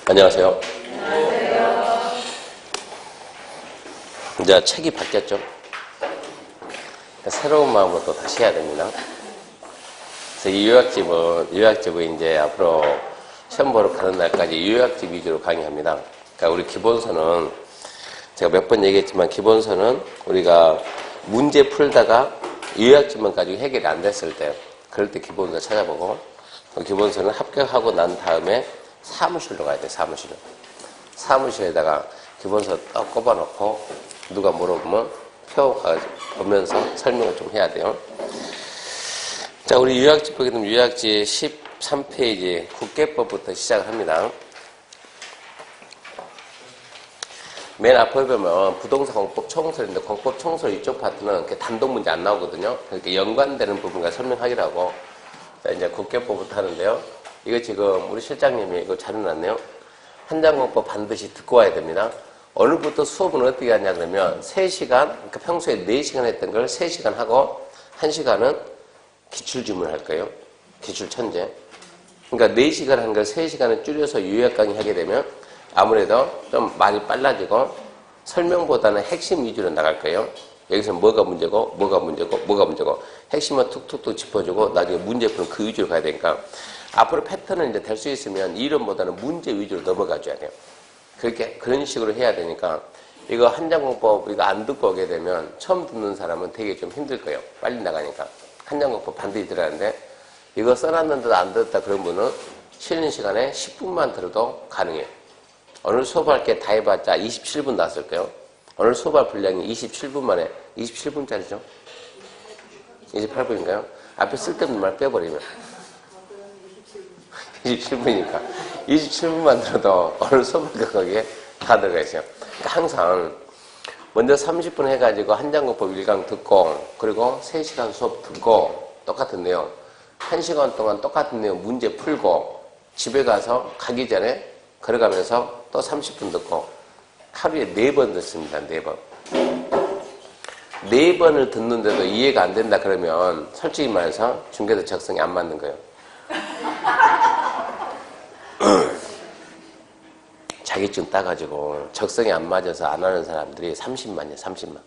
안녕하세요. 이제 책이 바뀌었죠. 새로운 마음으로 또 다시 해야 됩니다. 그래서 이 요약집은 이제 앞으로 시험 보러 가는 날까지 요약집 위주로 강의합니다. 그러니까 우리 기본서는 제가 몇 번 얘기했지만 기본서는 우리가 문제 풀다가 요약집만 가지고 해결이 안 됐을 때 그럴 때 기본서 찾아보고 기본서는 합격하고 난 다음에 사무실로 가야 돼. 사무실에다가 기본서 딱 꼽아놓고 누가 물어보면 표 보면서 설명을 좀 해야 돼요. 자, 우리 요약집 보게 되면 요약집 13페이지 국계법부터 시작을 합니다. 맨 앞에 보면 부동산 공법 총설인데 공법 총설 이쪽 파트는 단독 문제 안 나오거든요. 그러니까 연관되는 부분과 설명하기로 하고, 자, 이제 국계법부터 하는데요. 이거 지금 우리 실장님이 이거 잘 해놨네요. 한장공법 반드시 듣고 와야 됩니다. 오늘부터 수업은 어떻게 하냐 그러면 3시간, 그러니까 평소에 4시간 했던 걸 3시간 하고 1시간은 기출지문 할 거예요. 기출천재. 그러니까 4시간 한 걸 3시간을 줄여서 요약 강의 하게 되면 아무래도 좀 말이 빨라지고 설명보다는 핵심 위주로 나갈 거예요. 여기서 뭐가 문제고 핵심만 툭툭툭 짚어주고 나중에 문제 푸는 그 위주로 가야 되니까 앞으로 패턴은 이제 될 수 있으면 이론보다는 문제 위주로 넘어가줘야 돼요. 그런 식으로 해야 되니까 이거 한장공법 이거 안 듣고 오게 되면 처음 듣는 사람은 되게 좀 힘들 거예요. 빨리 나가니까. 한장공법 반드시 들어야하는데 이거 써놨는데도 안 듣었다 그런 분은 쉬는 시간에 10분만 들어도 가능해요. 오늘 수업할 게 다 해봤자 27분 나왔을 거예요. 오늘 수업할 분량이 27분 만에 27분짜리죠? 28분인가요? 앞에 쓸데없는 말 빼버리면 27분이니까 27분만 들어도 오늘 수업할 거기에 다 들어가 있어요. 그러니까 항상 먼저 30분 해가지고 한장공법 1강 듣고 그리고 3시간 수업 듣고 똑같은 내용 1시간 동안 똑같은 내용 문제 풀고 집에 가서 가기 전에 걸어가면서 또 30분 듣고 하루에 4번 듣습니다. 4번. 4번을 듣는데도 이해가 안 된다 그러면 솔직히 말해서 중개도 적성이 안 맞는 거예요. 자격증 따가지고 적성이 안 맞아서 안 하는 사람들이 30만이에요. 30만.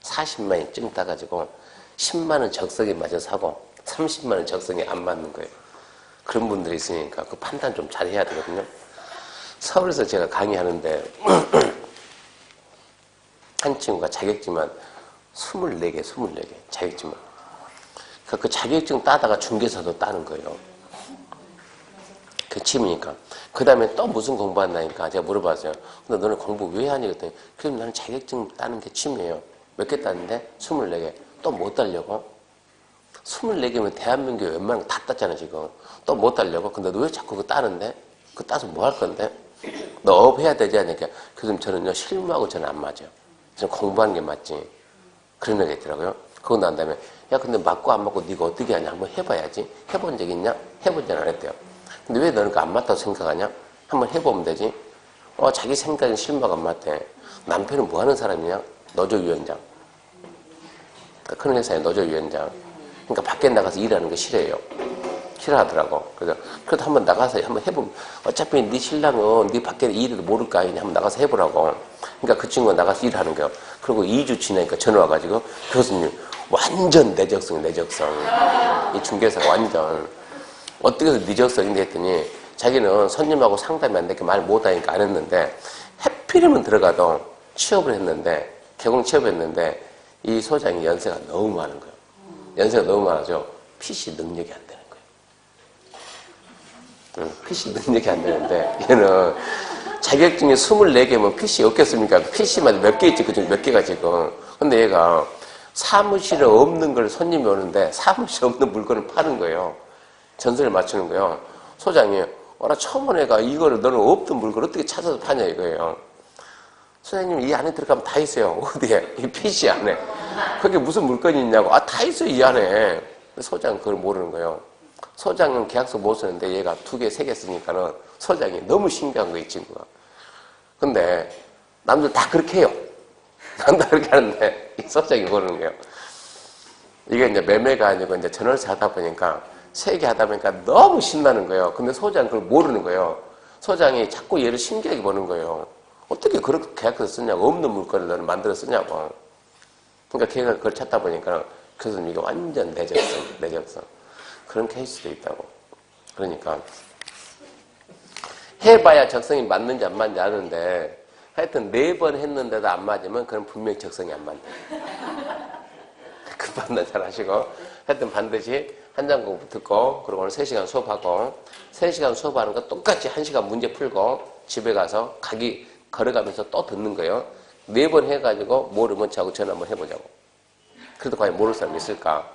40만이 증 따가지고 10만은 적성이 맞아서 하고 30만은 적성이 안 맞는 거예요. 그런 분들이 있으니까 그 판단 좀 잘 해야 되거든요. 서울에서 제가 강의하는데 한 친구가 자격증만 24개 자격증만. 그 자격증 따다가 중개사도 따는 거예요. 그 취미니까. 그 다음에 또 무슨 공부한다니까 제가 물어봤어요. 근데 너는 공부 왜 하니? 그랬더니 그럼 나는 자격증 따는 게 취미예요. 몇 개 땄는데? 24개. 또 못 따려고? 24개면 대한민국에 웬만한 거 다 땄잖아 지금. 또 못 따려고? 근데 너 왜 자꾸 그거 따는데? 그거 따서 뭐 할 건데? 너 업 해야 되지 않으니까. 그래서 저는요 실무하고 저는 안 맞아요. 저는 공부하는 게 맞지. 그런 얘기 있더라고요. 그러고 난 다음에 야 근데 맞고 안 맞고 네가 어떻게 하냐? 한번 해봐야지. 해본 적 있냐? 해보지 않았대요. 근데 왜 너는 그거 안 맞다고 생각하냐? 한번 해보면 되지. 자기 생각은 실무가 안 맞대. 남편은 뭐 하는 사람이냐? 노조위원장. 큰 회사의 노조위원장. 그러니까 밖에 나가서 일하는 거 싫어해요. 싫어하더라고. 그래서 그래도 한번 나가서 한번 해보면 어차피 네 신랑은 네 밖에 일해도 모를 거 아니냐? 한번 나가서 해보라고. 그러니까 그 친구가 나가서 일하는 거예요. 그리고 2주 지나니까 전화 와가지고 교수님 완전 내적성. 이 중개사가 완전 어떻게 해서 내적성인데 했더니 자기는 손님하고 상담이 안 되게 말 못하니까 안 했는데 해필이면 들어가도 취업을 했는데 개공 취업했는데 이 소장이 연세가 너무 많은 거예요. 연세가 너무 많아서 PC 능력이 안 되는 거예요. PC 능력이 안 되는데 얘는 자격증이 24개면 PC 없겠습니까? PC마다 몇 개 있지, 그중 몇 개가 지금. 근데 얘가 사무실에 없는 걸 손님이 오는데 사무실에 없는 물건을 파는 거예요. 전설을 맞추는 거예요. 소장이 나 처음 온 애가 이거를 너는 없던 물건을 어떻게 찾아서 파냐 이거예요. 소장님 이 안에 들어가면 다 있어요. 어디에? 이 PC 안에. 그게 무슨 물건이 있냐고. 다 있어요 이 안에. 소장은 그걸 모르는 거예요. 소장은 계약서 못 쓰는데 얘가 2개, 3개 쓰니까는 소장이 너무 신기한 거예요 이 친구가. 근데 남들 다 그렇게 해요. 남들 다 그렇게 하는데 이 소장이 모르는 거예요. 이게 이제 매매가 아니고 이제 전월세 하다 보니까 3개 하다 보니까 너무 신나는 거예요. 근데 소장은 그걸 모르는 거예요. 소장이 자꾸 얘를 신기하게 보는 거예요. 어떻게 그렇게 계약서를 쓰냐고. 없는 물건을 너는 만들어 쓰냐고. 그러니까 걔가 그걸 찾다 보니까 교수님 이게 완전 내적성. 그런 케이스도 있다고. 그러니까 해봐야 적성이 맞는지 안 맞는지 아는데 하여튼 4번 했는데도 안 맞으면 그건 분명히 적성이 안 맞는 그 판단 잘 하시고 하여튼 반드시 한장 공부 듣고 그리고 오늘 3시간 수업하고 3시간 수업하는 거 똑같이 1시간 문제 풀고 집에 가서 걸어가면서 또 듣는 거예요. 4번 해가지고 모르면 저하고 전화 한번 해보자고. 그래도 과연 모를 사람이 있을까?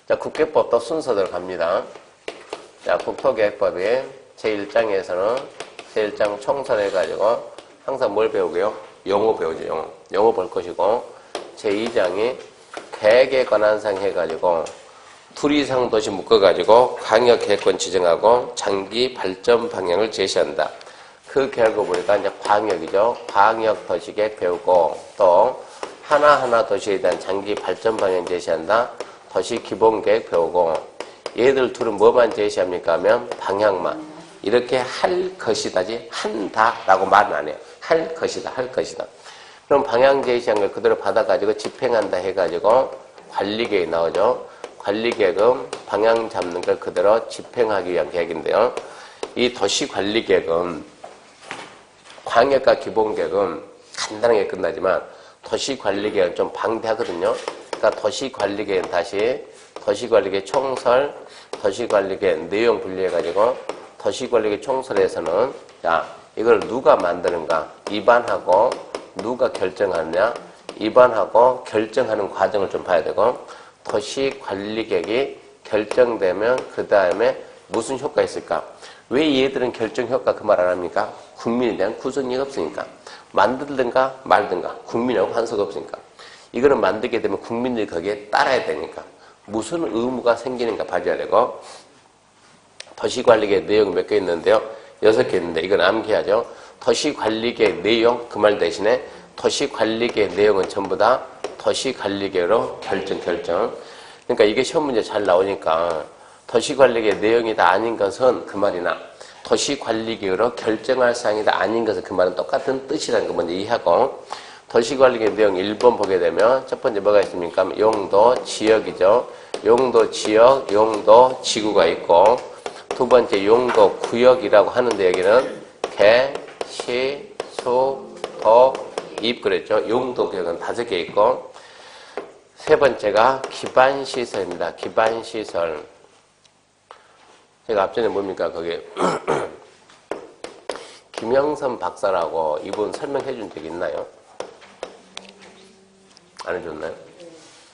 자, 국계법도 순서대로 갑니다. 자, 국토계획법이 제1장에서는 제1장 총선해가지고 항상 뭘 배우고요? 용어 배우죠, 용어. 용어 볼 것이고 제2장이 계획에 관한 사항 해가지고 둘 이상 도시 묶어가지고 광역계획권 지정하고 장기 발전 방향을 제시한다. 그 계획을 보니까 이제 광역이죠. 광역도시계획 배우고 또 하나하나 도시에 대한 장기 발전 방향 제시한다. 도시 기본계획 배우고 얘들 둘은 뭐만 제시합니까 하면 방향만. 이렇게 할 것이다지 한다라고 말은 안 해요. 할 것이다. 그럼 방향 제시한 걸 그대로 받아가지고 집행한다 해가지고 관리계획이 나오죠. 관리계획은 방향 잡는 걸 그대로 집행하기 위한 계획인데요. 이 도시관리계획은 광역과 기본계획은 간단하게 끝나지만 도시관리계획은 좀 방대하거든요. 그러니까 도시관리계획은 다시 도시관리계획 총설, 도시관리계획 내용 분리해가지고 도시관리계획 총설에서는 자 이걸 누가 만드는가 입안하고 누가 결정하느냐 입안하고 결정하는 과정을 좀 봐야 되고 도시관리계획이 결정되면 그 다음에 무슨 효과가 있을까? 왜 얘들은 결정 효과 그 말 안 합니까? 국민에 대한 구속력이 없으니까. 만들든가 말든가 국민하고 관계가 없으니까. 이거는 만들게 되면 국민들이 거기에 따라야 되니까. 무슨 의무가 생기는가 봐줘야 되고 도시관리계획 내용이 몇 개 있는데요. 6개 있는데 이건 암기하죠. 도시관리계획 내용 그 말 대신에 도시관리계획 내용은 전부 다 도시관리계획으로 결정. 그러니까 이게 시험 문제 잘 나오니까 도시관리계획 내용이 다 아닌 것은 그 말이나 도시관리계획으로 결정할 사항이 다 아닌 것은 그 말은 똑같은 뜻이라는 거 먼저 이해하고 도시관리계획 내용 1번 보게 되면 첫 번째 뭐가 있습니까? 용도, 지역이죠. 용도, 지역, 용도, 지구가 있고 두 번째 용도, 구역이라고 하는데 여기는 개, 시, 수, 도, 입 그랬죠. 용도, 구역은 5개 있고 세 번째가 기반시설입니다. 기반시설. 제가 앞전에 뭡니까? 거기 김영선 박사라고 이분 설명해 준 적 있나요? 안 해줬나요?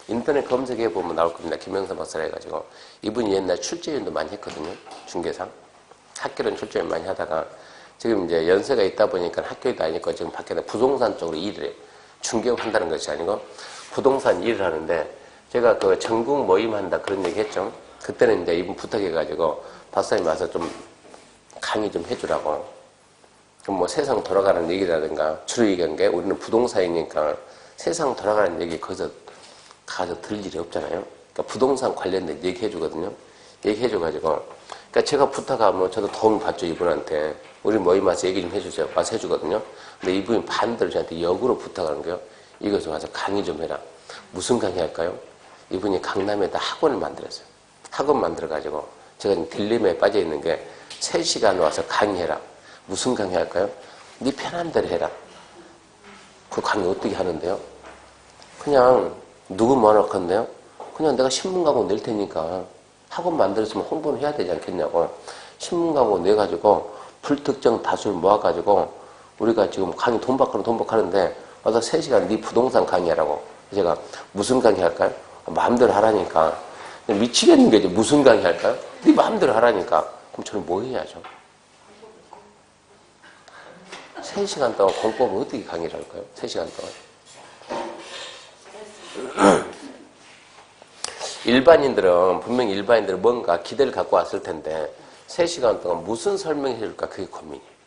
인터넷 검색해 보면 나올 겁니다. 김영선 박사라 해가지고 이분이 옛날 출제위원도 많이 했거든요. 중개상 학교는 출제위원 많이 하다가 지금 이제 연세가 있다 보니까 학교에 다니고 지금 밖에다 부동산 쪽으로 일을 해요. 중개업 한다는 것이 아니고 부동산 일을 하는데 제가 그 전국 모임 한다 그런 얘기 했죠. 그때는 이제 이분 부탁해가지고 박사님 와서 좀 강의 좀 해주라고. 그럼 뭐 세상 돌아가는 얘기라든가 주로 얘기한 게 우리는 부동산이니까 세상 돌아가는 얘기 거기서 가서 들을 일이 없잖아요. 그러니까 부동산 관련된 얘기해 주거든요. 얘기해 줘가지고. 그러니까 제가 부탁하면 저도 도움을 받죠, 이분한테. 우리 모임 와서 얘기 좀 해주세요. 와서 해주거든요. 근데 이분이 반대로 저한테 역으로 부탁하는 거예요. 이것을 와서 강의 좀 해라. 무슨 강의 할까요? 이분이 강남에다 학원을 만들었어요. 학원 만들어가지고 제가 지금 딜레마에 빠져 있는 게 3시간 와서 강의해라. 무슨 강의 할까요? 네 편한 대로 해라. 그 강의 어떻게 하는데요? 그냥 누구 뭐하건데요? 그냥 내가 신문 광고 낼 테니까 학원 만들었으면 홍보는 해야 되지 않겠냐고. 신문 광고 내가지고 불특정 다수를 모아가지고 우리가 지금 강의 돈 받고 하는데 와서 3시간 네 부동산 강의하라고. 제가 무슨 강의 할까요? 마음대로 하라니까. 미치겠는 게지. 무슨 강의 할까요? 네 마음대로 하라니까. 그럼 저는 뭐 해야죠? 3시간 동안 공법을 어떻게 강의를 할까요? 3시간 동안. 분명히 일반인들은 뭔가 기대를 갖고 왔을 텐데 3시간 동안 무슨 설명해 줄까 그게 고민이에요.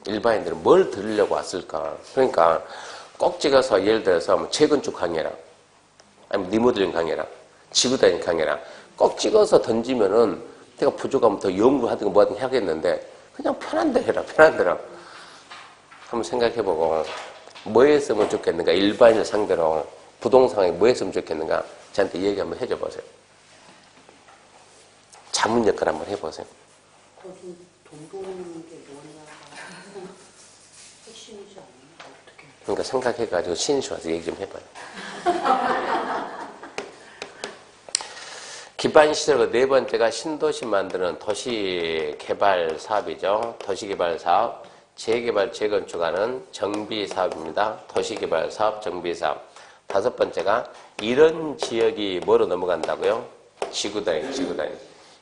일반인들은 뭘 들으려고 왔을까. 그러니까 꼭 찍어서 예를 들어서 뭐 재건축 강의라 아니면 리모델링 강의라 지구단위 강의라 꼭 찍어서 던지면은 내가 부족하면 더 연구하든 뭐하든 하겠는데 그냥 편한 대로 해라. 편한 대로. 한번 생각해보고 뭐 했으면 좋겠는가? 일반인을 상대로 부동산에 뭐 했으면 좋겠는가? 저한테 얘기 한번 해줘 보세요. 자문 역할 한번 해보세요. 거기 돈 버는 게 뭐냐가 핵심이지 않나? 어떻게? 그러니까 생각해가지고 신시 와서 얘기 좀 해봐요. 기반시설과 네 번째가 신도시 만드는 도시개발 사업이죠. 도시개발 사업, 재개발, 재건축하는 정비사업입니다. 도시개발 사업, 정비사업. 다섯 번째가 이런 지역이 뭐로 넘어간다고요? 지구단위.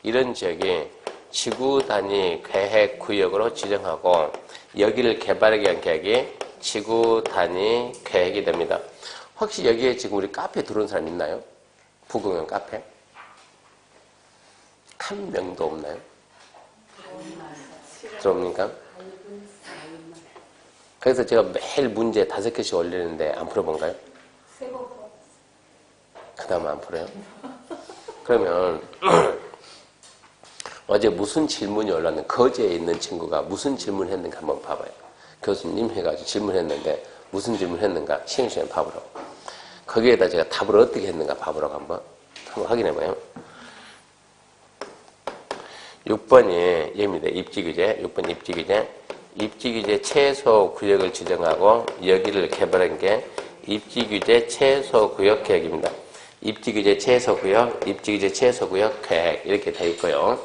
이런 지역이 지구단위 계획구역으로 지정하고 여기를 개발하기 위한 계획이 지구단위 계획이 됩니다. 혹시 여기에 지금 우리 카페 들어온 사람 있나요? 부경영 카페? 한 명도 없나요? 들어옵니까? 그래서 제가 매일 문제 5개씩 올리는데 안 풀어본가요? 그 다음에 안 풀어요? 그러면 어제 무슨 질문이 올랐는데 거제에 있는 친구가 무슨 질문을 했는가 한번 봐봐요. 교수님 해가지고 질문했는데 무슨 질문을 했는가 시험시험에 봐보라고. 거기에다 제가 답을 어떻게 했는가 봐보라고 한번 확인해봐요. 6번이 얘입니다. 입지규제. 6번 입지규제. 입지규제 최소 구역을 지정하고 여기를 개발한 게 입지규제 최소 구역 계획입니다. 입지규제 최소 구역, 입지규제 최소 구역 계획 이렇게 돼 있고요.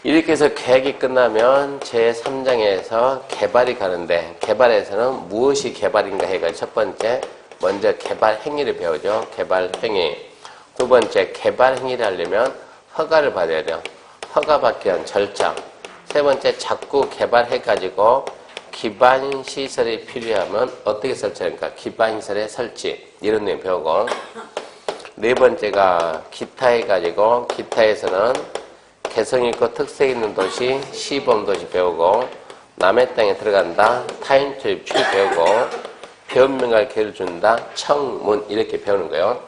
이렇게 해서 계획이 끝나면 제3장에서 개발이 가는데 개발에서는 무엇이 개발인가 해가지고 첫 번째 먼저 개발 행위를 배우죠. 개발 행위. 두 번째 개발 행위를 하려면 허가를 받아야 돼요. 허가받기 위한 절차. 세 번째 자꾸 개발해가지고 기반시설이 필요하면 어떻게 설치할까? 기반시설의 설치. 이런 내용 배우고 네 번째가 기타 해가지고 기타에서는 개성있고 특색 있는 도시, 시범도시 배우고 남의 땅에 들어간다, 타인 투입 취 배우고 변명할 기회를 준다, 청문 이렇게 배우는 거예요.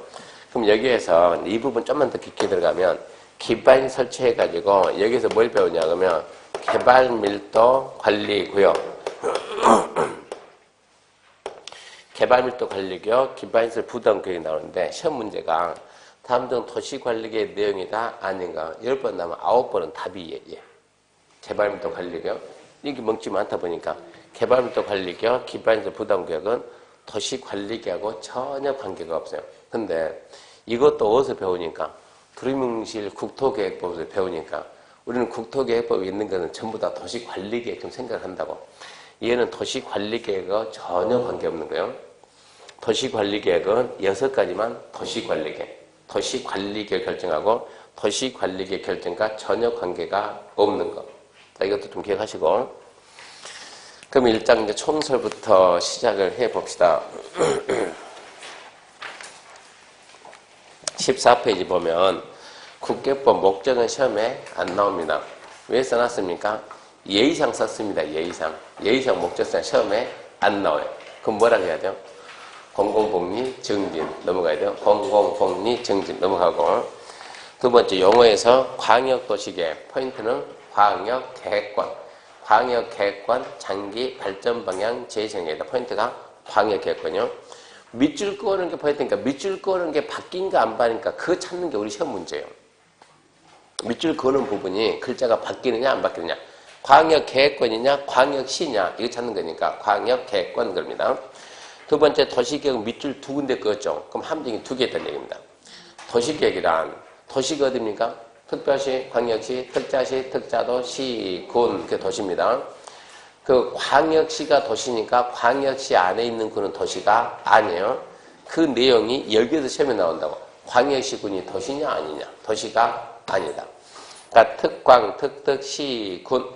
그럼 여기에서 이 부분 좀만 더 깊게 들어가면 기반 설치해가지고 여기서 뭘 배우냐 그러면 개발 밀도 관리 구역 개발 밀도 관리 구역, 기반시설 부담 구역이 나오는데 시험 문제가 다음 중 도시관리계의 내용이다 아닌가 10번 나면 9번은 답이 예. 개발밀도 관리구역 이게 먹지 많다 보니까 개발밀도 관리구역, 기반시설 부담구역은 도시관리계하고 전혀 관계가 없어요. 근데 이것도 어디서 배우니까 두리뭉실 국토계획법에서 배우니까 우리는 국토계획법에 있는 것은 전부 다 도시관리계획 좀 생각을 한다고. 얘는 도시관리계획과 전혀 관계없는 거예요. 도시관리계획은 6가지만 도시관리계획. 도시관리계획 결정하고 도시관리계획 결정과 전혀 관계가 없는 것. 자, 이것도 좀 기억하시고. 그럼 1장 이제 총설부터 시작을 해 봅시다. 14페이지 보면 국계법 목적은 시험에 안 나옵니다. 왜 써놨습니까? 예의상 썼습니다. 예의상. 예의상 목적상 시험에 안 나와요. 그럼 뭐라고 해야 돼요? 공공복리 증진 넘어가야 돼요. 공공복리 증진 넘어가고 두 번째 용어에서 광역도시계획 포인트는 광역계획관 광역계획관 장기 발전 방향 제시행위다. 포인트가 광역계획관이요. 밑줄 그어는 게 포인트니까 밑줄 그어는 게 바뀐가 안 바뀌니까 그거 찾는 게 우리 시험 문제예요. 밑줄 그어는 부분이 글자가 바뀌느냐 안 바뀌느냐 광역계획관이냐 광역시냐 이거 찾는 거니까 광역계획관 겁니다. 두 번째 도시계획 밑줄 2군데 그었죠. 그럼 함정이 2개 있다는 얘기입니다. 도시계획이란 도시가 어디입니까? 특별시, 광역시, 특자시, 특자도, 시, 군 그 도시입니다. 그 광역시가 도시니까 광역시 안에 있는 군은 도시가 아니에요. 그 내용이 여기에서 시험에 나온다고. 광역시군이 도시냐 아니냐? 도시가 아니다. 그러니까 특광, 특특, 시, 군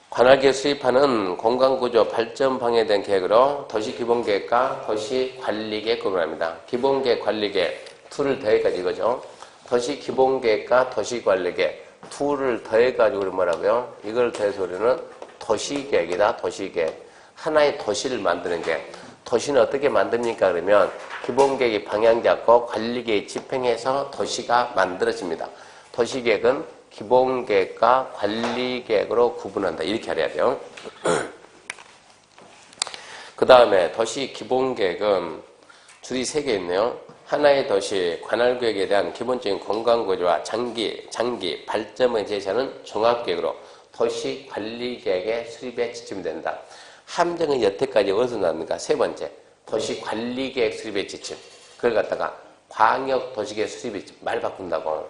관할계 수립하는 공간구조 발전 방해에 대한 계획으로 도시기본계획과 도시관리계획 구분합니다. 기본계획, 관리계획 둘을 더해가지고 이거죠. 도시기본계획과 도시관리계획 둘을 더해가지고 우리 뭐라고요? 이걸 더해서 우리는 도시계획이다. 도시계획. 하나의 도시를 만드는 계획. 도시는 어떻게 만듭니까? 그러면 기본계획이 방향 잡고 관리계획이 집행해서 도시가 만들어집니다. 도시계획은 기본계획과 관리계획으로 구분한다. 이렇게 알아야 돼요. 그 다음에 도시 기본계획은 줄이 3개 있네요. 하나의 도시 관할구역에 대한 기본적인 공간구조와 장기 발전을 제시하는 종합계획으로 도시 관리계획의 수립에 지침이 된다. 함정은 여태까지 어디서 나왔는가? 3번째, 도시 관리계획 수립의 지침. 그걸 갖다가 광역 도시계획 수립의 지침. 말 바꾼다고.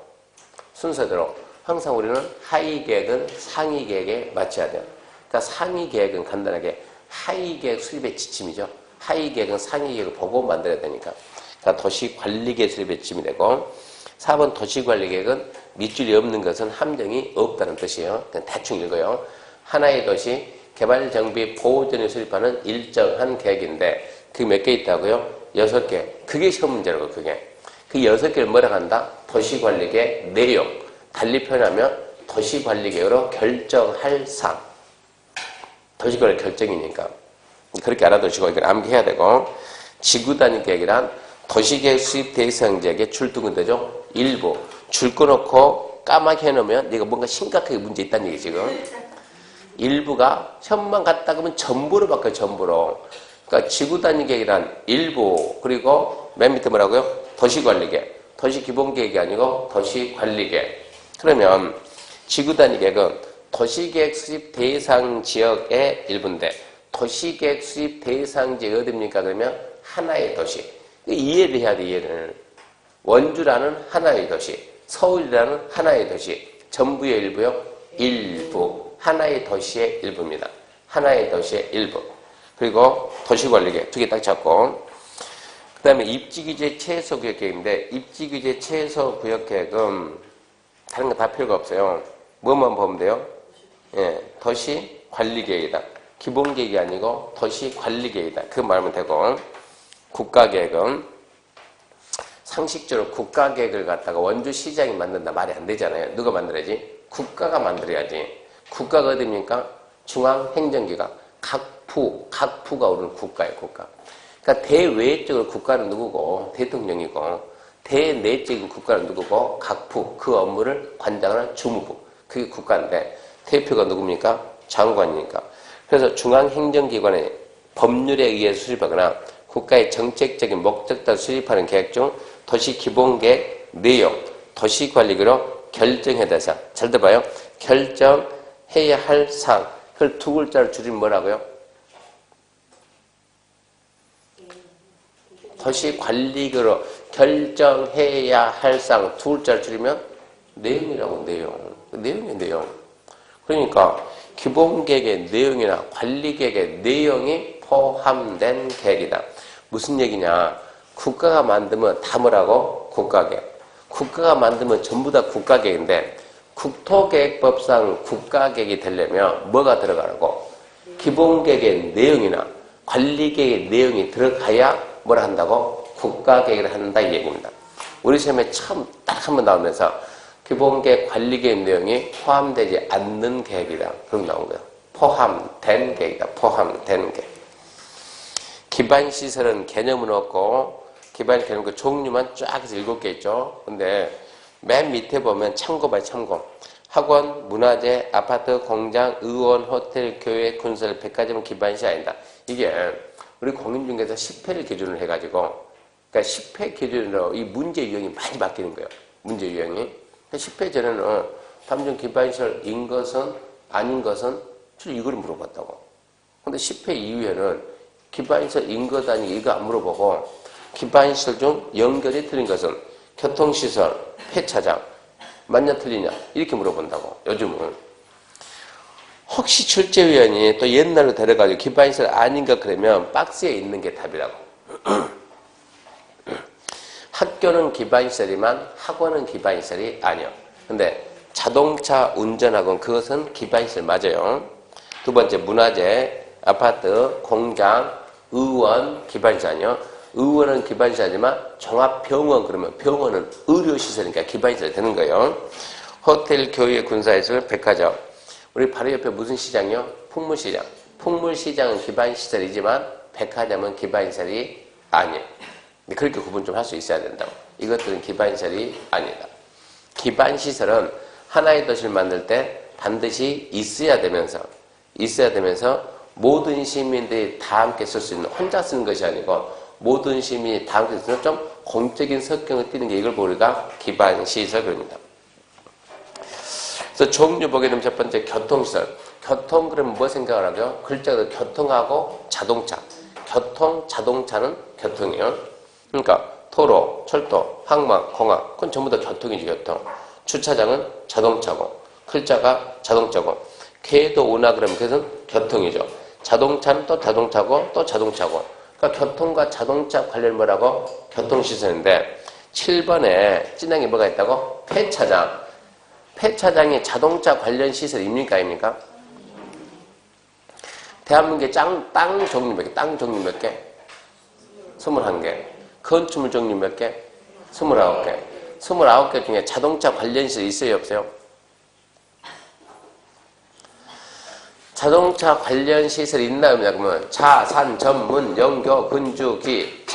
순서대로 항상 우리는 하위 계획은 상위 계획에 맞춰야 돼요. 그러니까 상위 계획은 간단하게 하위 계획 수립의 지침이죠. 하위 계획은 상위 계획을 보고 만들어야 되니까. 그러니까 도시 관리계획 수립의 지침이 되고, 4번 도시 관리계획은 밑줄이 없는 것은 함정이 없다는 뜻이에요. 그냥 대충 읽어요. 하나의 도시 개발 정비 보호전을 수립하는 일정한 계획인데 그게 몇 개 있다고요? 6개. 그게 시험 문제라고. 그게. 그 6개를 뭐라고 한다? 도시관리계획 내용. 달리 표현하면 도시관리계획으로 결정할 사항. 도시관리 결정이니까. 그렇게 알아두시고 이걸 암기해야 되고, 지구단위 계획이란 도시계획 수립 대상 지역의 출두군 되죠. 일부. 줄 꺼놓고 까맣게 해놓으면 네가 뭔가 심각하게 문제 있다는 얘기 지금. 일부가 시험만 갔다 그러면 전부로 바뀌어요. 전부로. 그러니까 지구단위 계획이란 일부, 그리고 맨 밑에 뭐라고요? 도시관리계획. 도시기본계획이 아니고 도시관리계획. 그러면 지구단위 계획은 도시계획 수립 대상 지역의 일부인데, 도시계획 수립 대상 지역이 어딥니까? 그러면 하나의 도시. 이해를 해야 돼. 이해를. 원주라는 하나의 도시, 서울이라는 하나의 도시, 전부의 일부요? 일부. 하나의 도시의 일부입니다. 하나의 도시의 일부. 그리고 도시관리계획 2개 딱 잡고, 그 다음에 입지규제 최소구역계획인데, 입지규제 최소구역계획은 다른 거 다 필요가 없어요. 뭐만 보면 돼요? 예, 도시관리계획이다. 기본계획이 아니고 도시관리계획이다. 그거 말하면 되고, 국가계획은 상식적으로 국가계획을 갖다가 원주시장이 만든다 말이 안 되잖아요. 누가 만들어야지? 국가가 만들어야지. 국가가 어디입니까? 중앙행정기관. 각부가 우리는 국가예요. 국가. 그러니까 대외적으로 국가는 누구고? 대통령이고, 대내적인 국가는 누구고? 각부. 그 업무를 관장하는 주무부. 그게 국가인데 대표가 누굽니까? 장관이니까. 그래서 중앙행정기관의 법률에 의해서 수립하거나 국가의 정책적인 목적 따라 수립하는 계획 중 도시기본계획 내용, 도시관리계획으로 결정해야 될 사항. 잘 들어봐요. 결정해야 할 사항. 그걸 2글자를 줄이면 뭐라고요? 도시관리계획으로 결정해야 할 사항 2글자를 줄이면 내용이라고. 내용이에요. 내용. 그러니까 기본계획의 내용이나 관리계획의 내용이 포함된 계획이다. 무슨 얘기냐? 국가가 만들면 다 뭐라고? 국가계획. 국가가 만들면 전부 다 국가계획인데, 국토계획법상 국가계획이 되려면 뭐가 들어가라고? 기본계획의 내용이나 관리계획의 내용이 들어가야 뭘 한다고? 국가계획을 한다 이 얘기입니다. 우리 시험에 처음 딱 한 번 나오면서 기본계획 관리계획 내용이 포함되지 않는 계획이다. 그럼 나온 거예요. 포함된 계획이다. 포함된 계획. 기반시설은 개념은 없고, 기반 개념 그 종류만 쫙 해서 7개 있죠. 근데 맨 밑에 보면 참고 봐요. 참고. 학원, 문화재, 아파트, 공장, 의원, 호텔, 교회, 군설, 백화점 기반시 아니다. 이게 우리 공인중개사 10회를 기준으로 해가지고, 그러니까 10회 기준으로 이 문제 유형이 많이 바뀌는 거예요. 문제 유형이. 10회 전에는 담중 기반시설인 것은 아닌 것은 주로 이거를 물어봤다고. 근데 10회 이후에는 기반시설인 것 아니 이거 안 물어보고, 기반시설 중 연결이 틀린 것은 교통시설, 폐차장, 맞냐 틀리냐 이렇게 물어본다고. 요즘은 혹시 출제위원이 또 옛날로 데려가지고 기반시설 아닌가 그러면 박스에 있는 게 답이라고. 학교는 기반시설이지만 학원은 기반시설이 아니요. 근데 자동차 운전학원 그것은 기반시설 맞아요. 2번째 문화재, 아파트, 공장, 의원 기반시설 아니요. 의원은 기반시설이지만 종합병원 그러면 병원은 의료시설이니까 기반시설이 되는 거예요. 호텔, 교회, 군사시설, 백화점. 우리 바로 옆에 무슨 시장이요? 풍물시장. 풍물시장은 기반시설이지만 백화점은 기반시설이 아니에요. 그렇게 구분 좀 할 수 있어야 된다고. 이것들은 기반시설이 아니다. 기반시설은 하나의 도시를 만들 때 반드시 있어야 되면서 모든 시민들이 다 함께 쓸 수 있는, 혼자 쓰는 것이 아니고 모든 시민이 다 함께 쓰는 좀 공적인 성격을 띠는 게, 이걸 우리가 기반시설 그럽니다. 그래서 종류 보게 되면 첫 번째 교통시설. 교통 그러면 뭐 생각을 하고요? 글자가 교통하고 자동차. 교통, 자동차는 교통이에요. 그러니까 도로, 철도, 항만, 공항, 그건 전부 다 교통이지, 교통. 주차장은 자동차고, 글자가 자동차고, 궤도, 운하 그러면 그것은 교통이죠. 자동차는 또 자동차고, 또 자동차고. 그러니까 교통과 자동차 관련 뭐라고? 교통시설인데, 7번에 진행이 뭐가 있다고? 폐차장. 폐차장이 자동차 관련 시설입니까? 아닙니까? 대한민국의 땅 종류 몇 개? 땅 종류 몇 개? 21개. 건축물 종류 몇 개? 29개. 29개 중에 자동차 관련 시설 있어요? 없어요? 자동차 관련 시설이 있나 없냐? 그러면 차, 산, 전문, 연교, 근주, 기,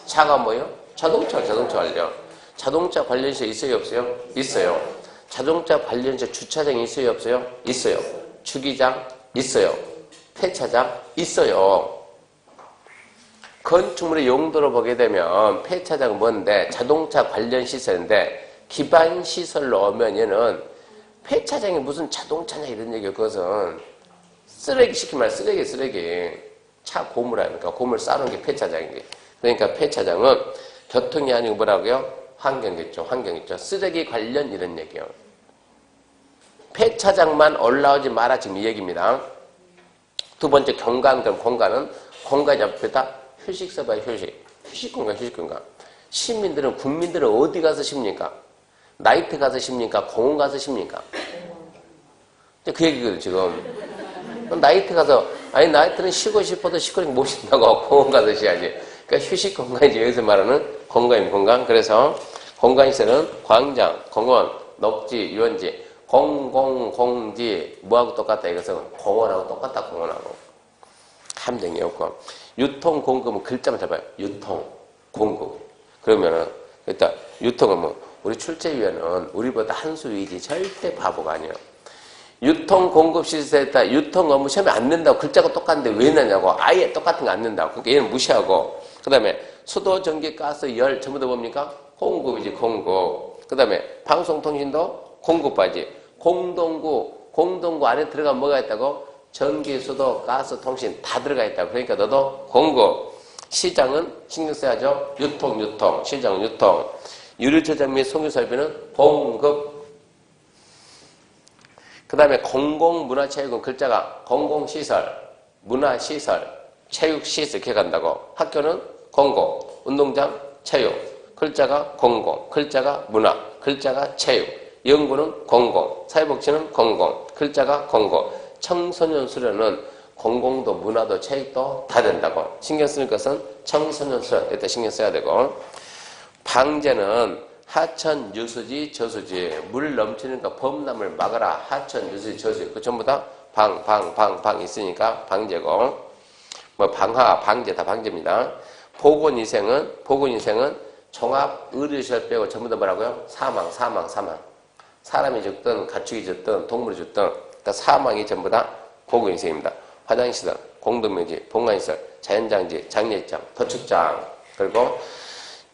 차가 뭐예요? 자동차 관련. 자동차 관련 시설 있어요? 없어요? 있어요. 자동차 관련해서 주차장이 있어요? 없어요? 있어요. 주기장? 있어요. 폐차장? 있어요. 건축물의 용도로 보게 되면 폐차장은 뭔데? 자동차 관련 시설인데, 기반 시설로 오면 얘는 폐차장이 무슨 자동차냐 이런 얘기예요. 그것은 쓰레기 시키면 쓰레기. 차 고물 아닙니까? 고물 싸놓은 게 폐차장이지. 그러니까 폐차장은 교통이 아니고 뭐라고요? 환경이죠. 쓰레기 관련 이런 얘기예요. 폐차장만 올라오지 마라, 지금 이 얘기입니다. 두 번째 공간은 공간이 앞에다 휴식 써봐요. 휴식 공간. 시민들은, 국민들은 어디 가서 쉽니까? 나이트 가서 쉽니까? 공원 가서 쉽니까? 그 얘기거든 지금. 나이트 가서, 아니 나이트는 쉬고 싶어도 시끄러우니까 못 쉰다고 공원 가서 쉬어야지. 그러니까 휴식 공간이지. 여기서 말하는 공간. 그래서 공간시설은 광장, 공원, 녹지, 유원지, 공지 뭐하고 똑같다? 이것은 공원하고 똑같다. 공원하고 함정이 없고. 유통 공급은 글자만 잡아요. 유통 공급. 그러면은 일단 유통은 뭐 우리 출제위원은 우리보다 한 수 위지 절대 바보가 아니에요. 유통 공급 시설에 따라 유통 업무 시험에 안 낸다고 글자가 똑같은데 왜 내냐고. 아예 똑같은 거 안 낸다고. 그러니까 얘는 무시하고. 그 다음에 수도, 전기, 가스, 열 전부 다 뭡니까? 공급이지. 공급. 그 다음에 방송통신도 공급하지. 공동구 안에 들어가면 뭐가 있다고? 전기, 수도, 가스, 통신 다 들어가 있다고. 그러니까 너도 공급. 시장은 신경 써야죠. 유통. 시장은 유통. 유류저장 및 송유설비는 공급. 그 다음에 공공문화체육은 글자가 공공시설, 문화시설, 체육시설 이렇게 간다고. 학교는 공공, 운동장, 체육. 글자가 공공, 글자가 문화, 글자가 체육. 연구는 공공, 사회복지는 공공, 글자가 공공. 청소년 수련은 공공도 문화도 체육도 다 된다고. 신경 쓸 것은 청소년 수련, 이때 신경 써야 되고. 방제는 하천, 유수지, 저수지. 물 넘치는 거 범람을 막아라. 하천, 유수지, 저수지. 그 전부 다 방 있으니까 방제고. 뭐 방하, 방제 다 방제입니다. 보건위생은 종합의료시설 빼고 전부 다 뭐라고요? 사망. 사람이 죽든 가축이 죽든 동물이 죽든 그러니까 사망이 전부 다 보건위생입니다. 화장시설, 공동묘지, 봉안시설, 자연장지, 장례장, 도축장. 그리고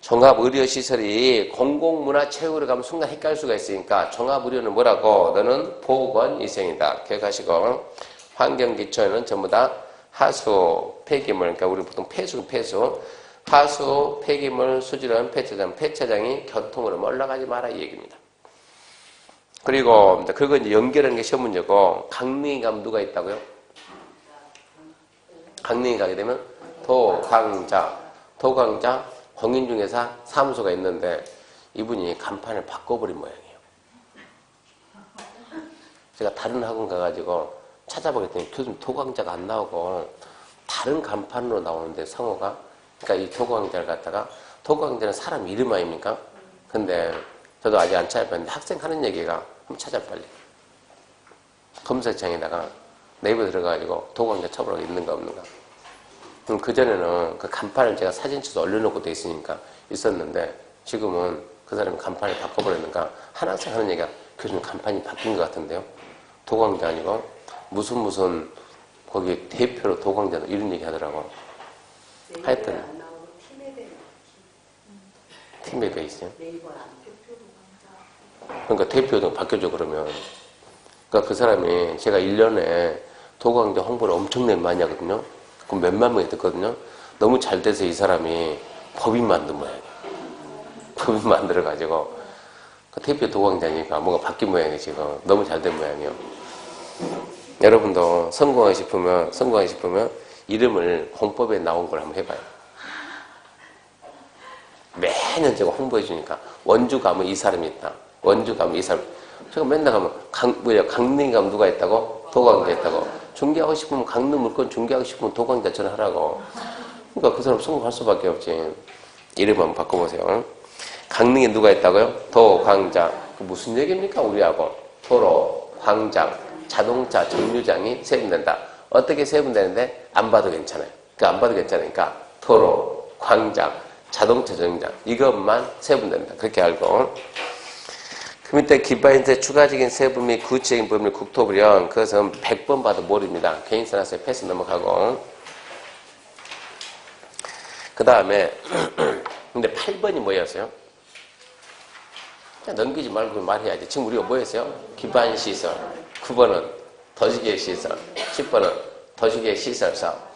종합의료시설이 공공문화체육으로 가면 순간 헷갈릴 수가 있으니까 종합의료는 뭐라고? 너는 보건위생이다. 기억하시고. 환경기초에는 전부 다 하수, 폐기물, 그러니까 우리 보통 폐수. 하수, 폐기물, 수질은 폐차장이 교통으로 올라가지 마라 이 얘기입니다. 그리고 그거 이제 연결하는 게 시험 문제고. 강릉에 가면 누가 있다고요? 강릉에 가게 되면 도강자 공인중개사 사무소가 있는데 이분이 간판을 바꿔버린 모양이에요. 제가 다른 학원 가가지고 찾아보겠더니 교수님 도강자가 안 나오고 다른 간판으로 나오는데 성호가. 그러니까 이 도강자를 갖다가, 도강자는 사람 이름 아닙니까? 근데 저도 아직 안 찾아봤는데 학생 하는 얘기가, 한번 찾아 빨리. 검색창에다가 네이버 들어가가지고 도강자 쳐보라고 있는가 없는가. 그럼 그전에는 그 간판을 제가 사진 찍어서 올려놓고 돼 있으니까 있었는데 지금은 그 사람이 간판을 바꿔버렸는가. 한 학생 하는 얘기가, 그런 간판이 바뀐 것 같은데요. 도광자 아니고 무슨 거기 대표로 도광자 이런 얘기 하더라고. 하여튼 안 나오고 팀에 배 있어요. 네이버 안 그러니까 대표도 바뀌어줘 그러면. 그러니까 그 사람이 제가 1년에 도광자 홍보를 엄청나게 많이 하거든요. 그럼 몇만 명이 듣거든요. 너무 잘 돼서 이 사람이 법인 만든 모양이에요. 법인 만들어가지고 그 대표 도광자니까 뭔가 바뀐 모양이에요. 지금 너무 잘 된 모양이에요. 여러분도 성공하고 싶으면 이름을 공법에 나온 걸 한번 해봐요. 매년 제가 홍보해 주니까 원주 가면 이 사람이 있다. 원주 가면 이 사람. 제가 맨날 가면 강릉에 가면 누가 있다고? 도광자 있다고. 중개하고 싶으면 강릉 물건 중개하고 싶으면 도광자처럼 하라고. 그러니까 그 사람 성공할 수밖에 없지. 이름 한번 바꿔보세요. 강릉에 누가 있다고요? 도광자. 그 무슨 얘기입니까? 우리하고. 도로, 광장, 자동차 정류장이 세분된다. 어떻게 세분되는데? 안 봐도 괜찮아요. 그러니까 안 봐도 괜찮으니까 도로, 광장, 자동차 정류장 이것만 세분된다. 그렇게 알고. 그 밑에 기반인세 추가적인 세분 및 구체적인 법률 국토부령 그것은 100번 봐도 모릅니다. 괜히 써놨어요. 패스 넘어가고. 그 다음에 근데 8번이 뭐였어요? 넘기지 말고 말해야지. 지금 우리가 뭐였어요? 기반시설. 9번은 도시계획시설. 10번은 도시계획시설사업.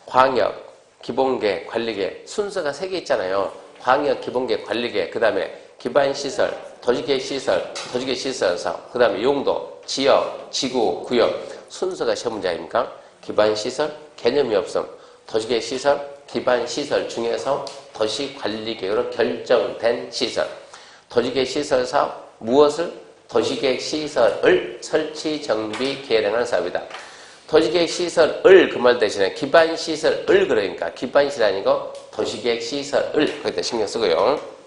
광역, 기본계, 관리계 순서가 3개 있잖아요. 광역, 기본계, 관리계, 그 다음에 기반시설, 도시계획시설, 도시계획시설사업, 그 다음에 용도, 지역, 지구, 구역 순서가 시험 문제 아닙니까? 기반시설, 개념이 없음. 도시계획시설, 기반시설 중에서 도시관리계획으로 결정된 시설. 도시계획시설사업, 무엇을? 도시계획시설을 설치, 정비, 계량하는 사업이다. 도시계획시설을 그 말 대신에 기반시설을 그러니까 기반시설 아니고 도시계획시설을 거기다 신경 쓰고요.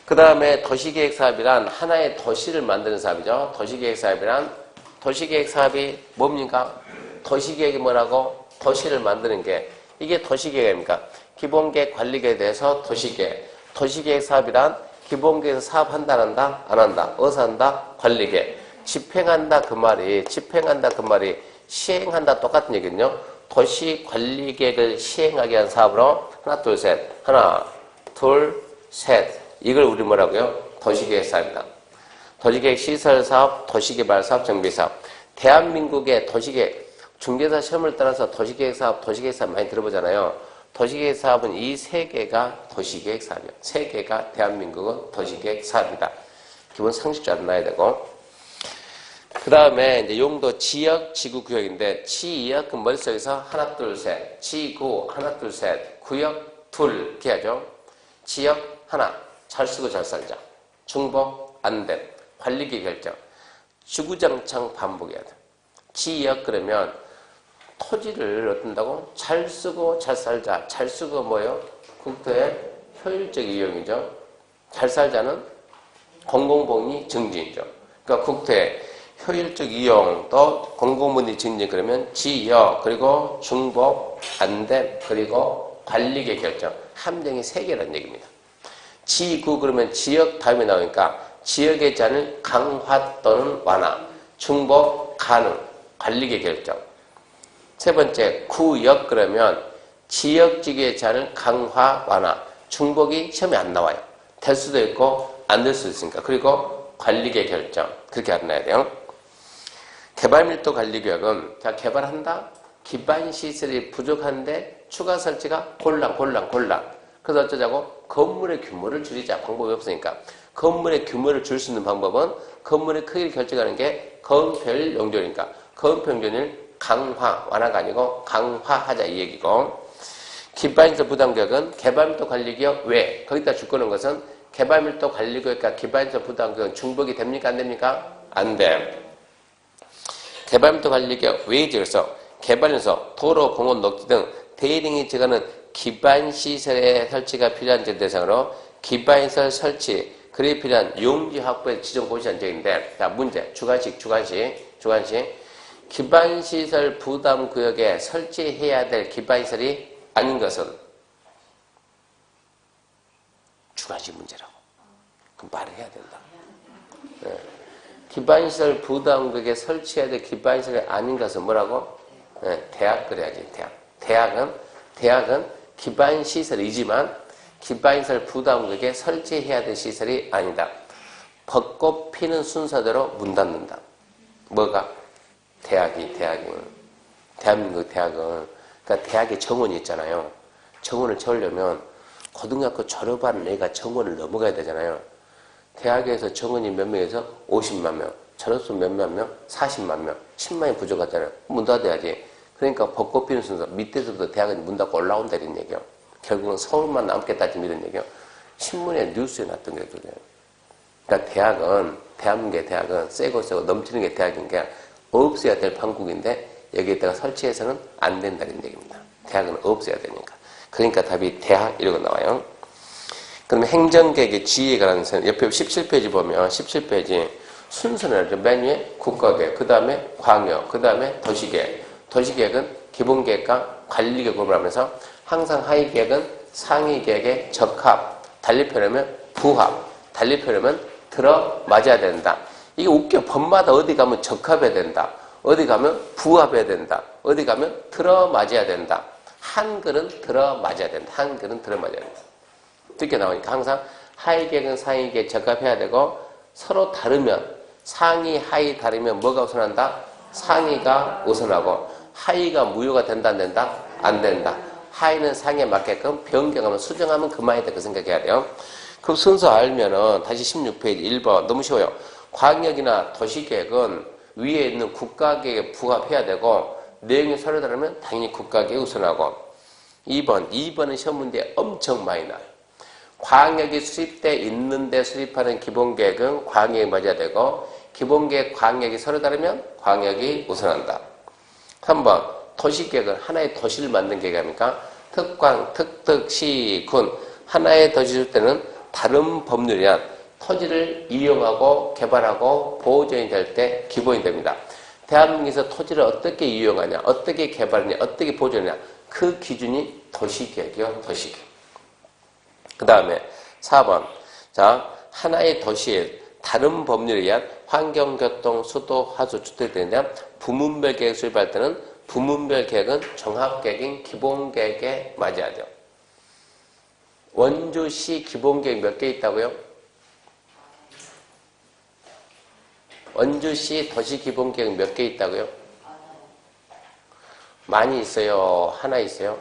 그 다음에 도시계획사업이란 하나의 도시를 만드는 사업이죠. 도시계획사업이란 도시계획사업이 뭡니까? 도시계획이 뭐라고? 도시를 만드는 게 이게 도시계획입니까? 기본계획 관리계획에 대해서 도시계획. 도시계획사업이란 기본계획에서 사업한다 안 한다? 안 한다. 어디서 한다? 관리계획. 집행한다 그 말이 시행한다 똑같은 얘기거든요. 도시관리계획을 시행하게 한 사업으로 하나 둘 셋 하나 둘 셋 이걸 우리 뭐라고요? 도시계획사업이다. 도시계획시설사업, 도시개발사업, 정비사업. 대한민국의 도시계획 중개사 시험을 따라서 도시계획사업 많이 들어보잖아요. 도시계획사업은 이 3개가 도시계획사업이에요. 3개가 대한민국은 도시계획사업이다. 기본 상식줄 알아놔야 되고. 그 다음에 이제 용도 지역, 지구, 구역인데 지역은 머릿속에서 하나, 둘, 셋. 지구 하나, 둘, 셋. 구역 둘 이렇게 하죠. 지역 하나. 잘 쓰고 잘 살자. 중복 안 됨. 관리계 결정. 주구장창 반복해야 돼. 지역 그러면 토지를 어떤다고? 잘 쓰고 잘 살자. 잘 쓰고 뭐예요? 국토의 효율적 이용이죠. 잘 살자는 공공복리 증진이죠. 그러니까 국토의 효율적 이용 또 공공복리 증진 그러면 지역 그리고 중복 안됨 그리고 관리계 결정 함정이 3개라는 얘기입니다. 지구 그러면 지역 다음에 나오니까 지역의 제한을 강화 또는 완화 중복 가능 관리계 결정. 세 번째 구역 그러면 지역지구의 제한을 강화 완화 중복이 시험에 안 나와요. 될 수도 있고 안 될 수도 있으니까. 그리고 관리계 결정 그렇게 알아놔야 돼요. 개발밀도 관리계획은 자 개발한다. 기반시설이 부족한데 추가 설치가 골랑. 그래서 어쩌자고? 건물의 규모를 줄이자. 방법이 없으니까. 건물의 규모를 줄 수 있는 방법은 건물의 크기를 결정하는 게 건폐율 용적이니까. 건폐율 용적을 강화, 완화가 아니고 강화하자 이 얘기고. 기반시설 부담구역은 개발밀도 관리구역 외. 거기다 줄 거는 것은 개발밀도 관리구역과 기반시설 부담구역은 중복이 됩니까? 안 됩니까? 안 돼. 개발밀도 관리구역 외에 지어서 개발연소, 도로, 공원, 녹지 등 대등이 제거하는 기반시설의 설치가 필요한 대상으로 기반시설 설치, 그에 필요한 용지 확보에 지정 고시 한정인데 자 문제, 주관식. 기반시설 부담구역에 설치해야 될 기반시설이 아닌 것은 주관식 문제라고. 그럼 말을 해야 된다. 기반시설 부담국에 설치해야 될 기반시설이 아닌 것은 뭐라고? 대학 그래야지. 대학은 기반시설이지만 기반시설 부담국에 설치해야 될 시설이 아니다. 벚꽃 피는 순서대로 문 닫는다. 뭐가? 대한민국 대학은 그러니까 대학에 정원이 있잖아요. 정원을 채우려면 고등학교 졸업하는 애가 정원을 넘어가야 되잖아요. 대학에서 정원이 몇 명에서 50만 명, 졸업수 몇만 명, 40만 명, 10만이 부족하잖아요. 문 닫아야지. 그러니까 벚꽃 피는 순서 밑에서부터 대학은 문 닫고 올라온다 이런 얘기예요. 결국은 서울만 남겠다 지금 이런 얘기예요. 신문에 뉴스에 났던 게 그래요. 그러니까 대한민국의 대학은 세고 넘치는 게 대학인 게 없어야 될 판국인데 여기에다가 설치해서는 안 된다 이런 얘기입니다. 대학은 없어야 되니까. 그러니까 답이 대학 이러고 나와요. 그러면 행정계획의 지휘에 관한 옆에 17페이지 보면 17페이지 순서는 맨 위에 국가계획, 그 다음에 광역, 그 다음에 도시계획. 도시계획은 기본계획과 관리계획을 하면서 항상 하위계획은 상위계획에 적합, 달리 표현하면 부합, 달리 표현하면 들어맞아야 된다. 이게 웃겨. 법마다 어디 가면 적합해야 된다. 어디 가면 부합해야 된다. 어디 가면 들어맞아야 된다. 한글은 들어맞아야 된다. 한글은 들어맞아야 된다. 이렇게 나오니까 항상 하위계획은 상위계획 적합해야 되고 서로 다르면 상위, 하위 다르면 뭐가 우선한다? 상위가 우선하고 하위가 무효가 된다 안 된다? 안 된다. 하위는 상위에 맞게끔 변경하면 수정하면 그만이다. 그 생각해야 돼요. 그 순서 알면은 다시 16페이지 1번 너무 쉬워요. 광역이나 도시계획은 위에 있는 국가계획에 부합해야 되고 내용이 서로 다르면 당연히 국가계획 우선하고 2번은 시험 문제 엄청 많이 나요. 광역이 수립돼 있는데 수립하는 기본계획은 광역이 맞아야 되고 기본계획 광역이 서로 다르면 광역이 우선한다. 3번 도시계획은 하나의 도시를 만든 계획입니까? 특광, 특특, 시, 군 하나의 도시 줄 때는 다른 법률이란 토지를 이용하고 개발하고 보호전이 될 때 기본이 됩니다. 대한민국에서 토지를 어떻게 이용하냐, 어떻게 개발하냐, 어떻게 보존하냐 그 기준이 도시계획이요. 도시계획. 그 다음에 4번 자 하나의 도시에 다른 법률에 의한 환경, 교통, 수도, 하수, 주택 등에 대한 부문별 계획 수립할 때는 부문별 계획은 종합계획인 기본계획에 맞아야 돼요. 원주시 기본계획 몇 개 있다고요? 원주시 도시기본계획 몇 개 있다고요? 많이 있어요? 하나 있어요?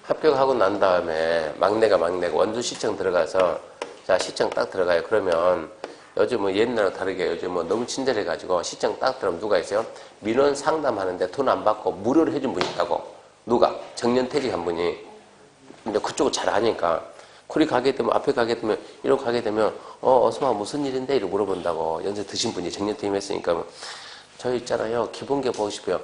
합격하고 난 다음에 막내가 원주시청 들어가서 자 시청 딱 들어가요. 그러면 요즘 뭐 옛날과 다르게 요즘 뭐 너무 친절해가지고 시청 딱 들어가면 누가 있어요? 민원 상담하는데 돈 안 받고 무료로 해준 분이 있다고. 누가? 정년퇴직한 분이. 근데 그쪽을 잘 아니까. 그리 가게 되면 앞에 가게 되면 이러고 가게 되면 어서 와 무슨 일인데 이러고 물어본다고. 연세 드신 분이 정년퇴임했으니까 저 있잖아요 기본계획 보고 싶어요.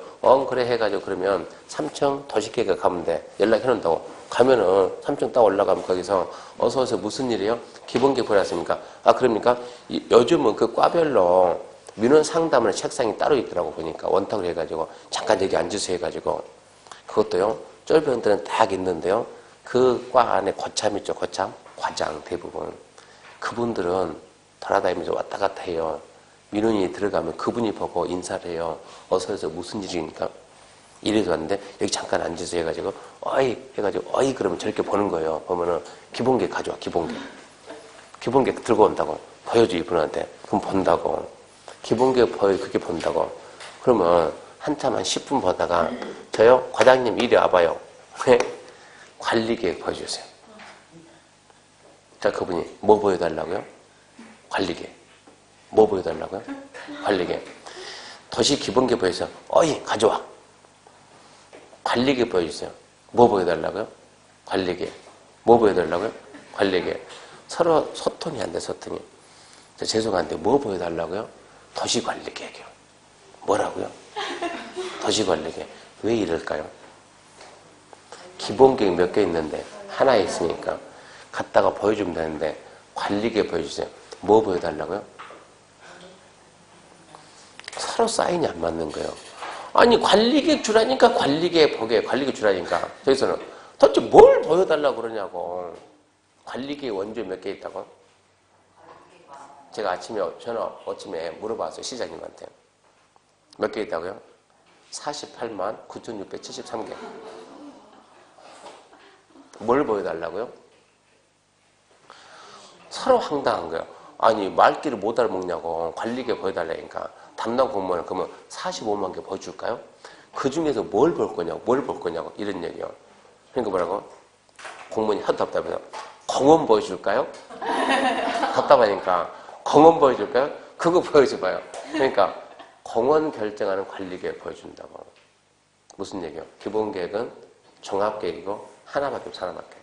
그래 해가지고 그러면 3층 도시계획 가면 돼. 연락해 놓는다고. 가면은 3층 딱 올라가면 거기서 어서 오세요 무슨 일이에요? 기본계획 보냈습니까? 아 그럽니까? 요즘은 그 과별로 민원 상담을 책상이 따로 있더라고. 보니까 원탁으로 해가지고 잠깐 여기 앉으세요 해가지고 그것도요 쫄병들은 다 있는데요 그 과 안에 고참 있죠. 고참 과장 대부분 그분들은 돌아다니면서 왔다 갔다 해요. 민원이 들어가면 그분이 보고 인사를 해요. 어서 오세요 무슨 일이니까 이래서 왔는데 여기 잠깐 앉으세요 해가지고 어이 해가지고 어이 그러면 저렇게 보는 거예요. 보면은 기본계획 가져와. 기본계획 들고 온다고 보여줘 이분한테. 그럼 본다고. 기본계획 보여 그렇게 본다고. 그러면 한참 한 10분 보다가 저요 과장님 이리 와봐요. 관리계획 보여주세요. 자 그분이 뭐 보여달라고요? 관리계획. 뭐 보여달라고요? 관리계획. 도시 기본계획 보여주세요. 어이 가져와. 관리계획 보여주세요. 뭐 보여달라고요? 관리계획. 뭐 보여달라고요? 관리계획. 서로 소통이 안 돼. 소통이. 저 죄송한데 뭐 보여달라고요? 도시관리계획이요. 뭐라고요? 도시관리계획. 왜 이럴까요? 기본계획 몇 개 있는데 하나 있으니까 갖다가 보여주면 되는데 관리계획 보여주세요. 뭐 보여달라고요? 서로 사인이 안 맞는 거예요. 아니 관리계획 주라니까 관리계획 보게 관리계획 주라니까 저기서는 도대체 뭘 보여달라고 그러냐고. 관리계획 원조에 몇 개 있다고? 제가 아침에 물어봤어요. 시장님한테. 몇 개 있다고요? 48만 9,673개. 뭘 보여달라고요? 서로 황당한 거예요. 아니 말귀를 못 알아먹냐고 관리계 보여달라니까. 담당 공무원은 그러면 45만 개 보여줄까요? 그 중에서 뭘 볼 거냐고 이런 얘기요. 그러니까 뭐라고? 공무원이 하도 답답해서 공원 보여줄까요? 답답하니까 공원 보여줄까요? 그거 보여줘봐요. 그러니까 공원 결정하는 관리계획 보여준다고. 무슨 얘기요? 기본계획은 종합계획이고 하나밖에 없어. 하나밖에.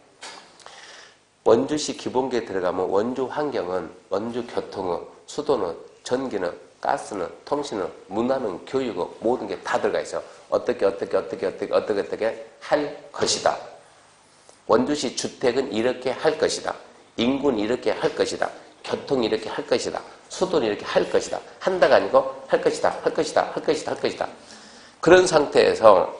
원주시 기본계획 들어가면 원주 환경은, 원주 교통은, 수도는, 전기는, 가스는, 통신은, 문화는, 교육은 모든 게 다 들어가 있어. 어떻게 할 것이다. 원주시 주택은 이렇게 할 것이다. 인구는 이렇게 할 것이다. 교통이 이렇게 할 것이다. 수도는 이렇게 할 것이다. 한다가 아니고 할 것이다. 그런 상태에서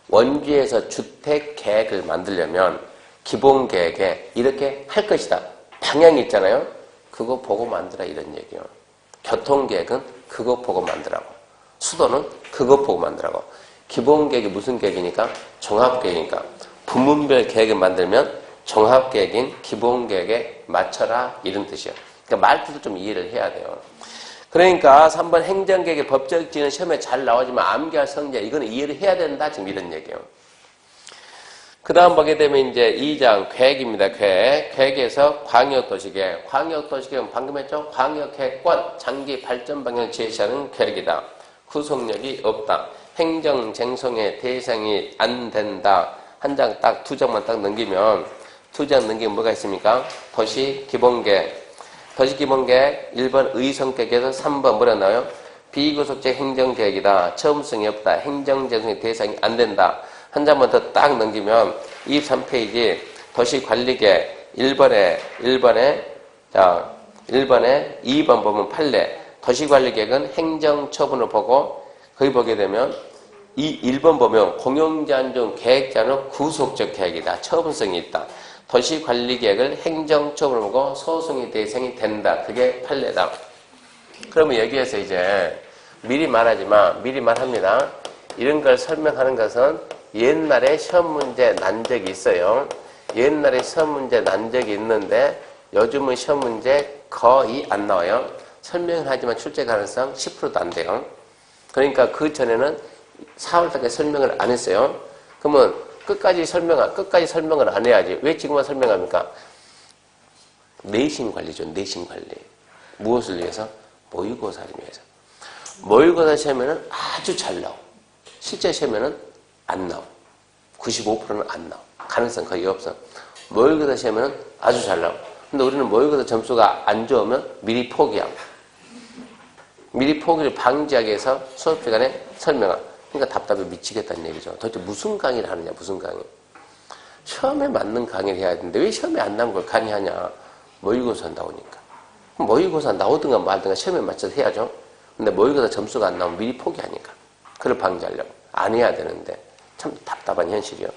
원주에서 주택 계획을 만들려면 기본 계획에 이렇게 할 것이다. 방향이 있잖아요. 그거 보고 만들어 이런 얘기요. 교통 계획은 그거 보고 만들라고. 수도는 그거 보고 만들라고. 기본 계획이 무슨 계획이니까? 종합 계획이니까. 부문별 계획을 만들면 종합 계획인 기본 계획에 맞춰라 이런 뜻이에요. 그러니까 말뜻을 좀 이해를 해야 돼요. 그러니까 3번 행정계획의 법적 지는 시험에 잘 나오지만 암기할 성질 이거는 이해를 해야 된다 지금 이런 얘기예요. 그 다음 보게 되면 이제 2장 계획입니다. 계획에서 광역도시계획. 광역도시계획은 방금 했죠? 광역계획권 장기 발전 방향을 제시하는 계획이다. 구속력이 없다. 행정쟁송의 대상이 안 된다. 한 장 딱, 두 장만 딱 넘기면, 뭐가 있습니까? 도시기본계획. 도시기본계획 1번 의성계획에서 3번 뭐라 나와요? 비구속적 행정계획이다. 처음성이 없다. 행정쟁송의 대상이 안 된다. 한 장만 더 딱 넘기면 23페이지 도시관리계획 1번에 2번 보면 판례. 도시관리계획은 행정처분을 보고 거기 보게 되면 이 1번 보면 공용제한 중 계획제한은 구속적 계획이다. 처분성이 있다. 도시관리계획을 행정처분을 보고 소송의 대상이 된다. 그게 판례다. 그러면 여기에서 이제 미리 말합니다. 이런 걸 설명하는 것은 옛날에 시험 문제 난 적이 있어요. 옛날에 시험 문제 난 적이 있는데 요즘은 시험 문제 거의 안 나와요. 설명을 하지만 출제 가능성 10%도 안 돼요. 그러니까 그 전에는 4월달까지 설명을 안 했어요. 그러면 끝까지 설명을 안 해야지. 왜 지금만 설명합니까? 내신 관리죠. 내신 관리. 무엇을 위해서? 모의고사를 위해서. 모의고사 시험에는 아주 잘 나오. 실제 시험에는 안 나오. 95%는 안 나오. 가능성 거의 없어. 모의고사 시험에는 아주 잘 나오. 근데 우리는 모의고사 점수가 안 좋으면 미리 포기하고. 미리 포기를 방지하기 위해서 수업 시간에 설명하고. 그러니까 답답해 미치겠다는 얘기죠. 도대체 무슨 강의를 하느냐, 무슨 강의. 시험에 맞는 강의를 해야 되는데 왜 시험에 안 나온 걸 강의하냐. 모의고사 나오니까. 모의고사 나오든가 말든가 시험에 맞춰서 해야죠. 근데 모의고사 점수가 안 나오면 미리 포기하니까. 그걸 방지하려고. 안 해야 되는데. 참 답답한 현실이요.